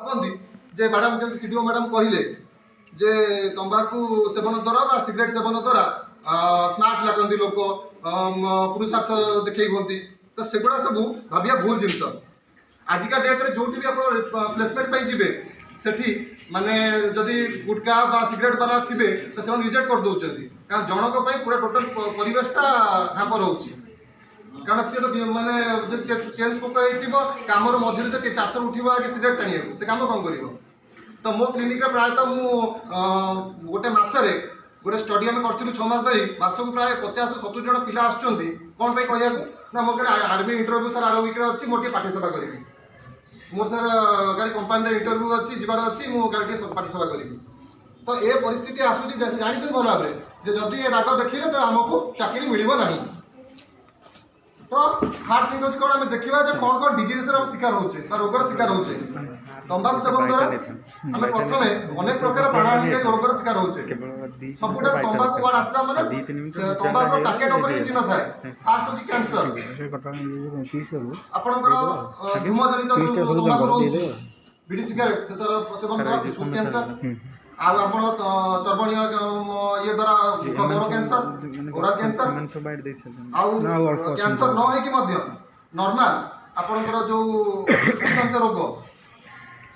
भावती जे madam जब CDO madam कहले जे तंबाकू सेवन द्वारा सिगरेट सेवन द्वारा स्मार्ट लगती लोक पुरुषार्थ देखई हमें तो सेगुड़ा सब भाविया भूल जिनस आजिका डेट्रे जो भी आप प्लेसमेंट जी सेठी माने जदि गुटखा बा सिगरेट वाला थे तो से रिजेक्ट कर दौरान कारण जनक पूरा टोटल परिवेशटा हाँपर होची कारण सी तो माने चेंज पोक कम मझे से चार उठा आगे सिगरेट टाणी से कम कौन कर तो मो क्लिनिक प्रायतः मु गोटे मसरे गोटे स्टडी आम करूँ 6 मास धरी मासक प्राय 50-70 जन पिला आसुँच कौन पे कहूँ ना मोर आर्मी इंटरव्यू सर आर वीक अच्छी मोटे पार्टी सभा करी मोर सर गाड़ी कंपानी इंटरव्यू अच्छी जीवार अच्छी मुझे पार्टी सभा करी तो ये परिस्थिति आसूँ जानी भल भाव में जदि ये दाग देखिले तो आमको चाकरी मिल ना तो हार्ड थिंग होची कौन आम देखा कौन कौन डिजीज शिकार होचे रोगर शिकार होचे तंबाकू सेवन द्वारा आम प्रथम अनेक प्रकार प्राणहानिकारी रोगर शिकार होचे सबुठ तंबाकू वार्ड आसला माने तंबाकू पैकेट ऊपर चिन्ह थाए फास्ट होची कैंसर आपनकर धूमजनित तंबाकू रोची बीड़ी सिगरेट से तरह सेवन द्वारा फुसफुस कैंसर आप चर्मणीय ये द्वारा गौर कैंसर ओरल कैंसर आउ कैंसर न है नॉर्मल आपनकर जो श्वसनजनित रोग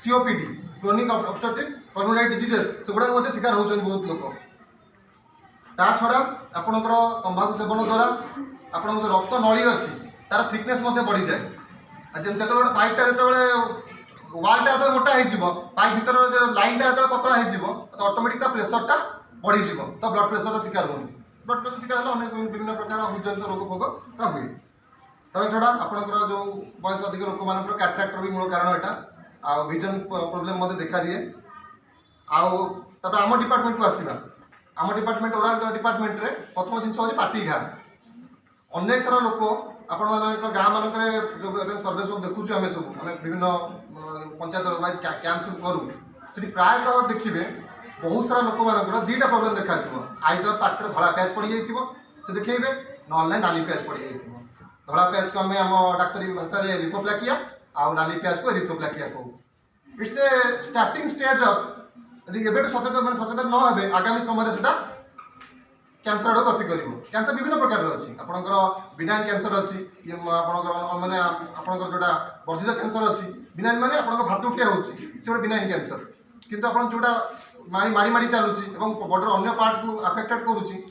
COPD chronic obstructive pulmonary diseases सेगुड़ा मध्य शिकार होचन बहुत लोक ता छड़ा आपनकर तंबाकू सेवन द्वारा आपन रक्त नली अच्छी तार थिकनेस बढ़ी जाए जमी गोटे पाइपटा जो वालटा जो मोटा हो पाइप भीतर जो लाइनटा जो पतला हो तो ऑटोमेटिक प्रेसरटा बढ़ी तो ब्लड प्रेसर शिकार होती ब्लड प्रेसर शिकार है अनेक विभिन्न प्रकार हृदजनित रोग भोग हुए ता छड़ा आपंकर जो बयस अधिक लोक मान कैटराक्टर भी मूल कारण यहाँ आ विजन प्रोब्लेम देखा दिए आम डिपार्टमेंट को आसवा आम डिपार्टमेंट ओराल डिपार्टमेंट रे प्रथम जिन हूँ पाटी घा अनेक सारा लोक आपण गाँ मानक जो सर्वे सब देखुचु आम सब आम विभिन्न पंचायत वाइज कैंप सब करूँ प्रायतः देखिए बहुत सारा लोक मान दुईटा प्रोब्लेम देखा आईदर पार्टी धला प्याज पड़ जाइए से देखेबे ना नाली प्याज पड़ जाइए धला प्याज को आम डाक्तरी भाषा में रिपोप्लाकिया आ नाली प्याज को एरिथ्रोप्लाकिया कहू it's a starting stage of यदि एबेटू सचेतन न हे आगामी समय से कैंसर आड़ गति कर कैंसर विभिन्न प्रकार अच्छी आपंकर बिनाइन कैंसर अच्छी मानने आपंकर जोटा वर्धित कैंसर अच्छी बिनाइन माने आपंकर भातुटिया होची से गोटे बिनाइन कैंसर किंतु आपन जोटा मारी मारी चलुची बॉडीर अन्य पार्ट को अफेक्टेड करूची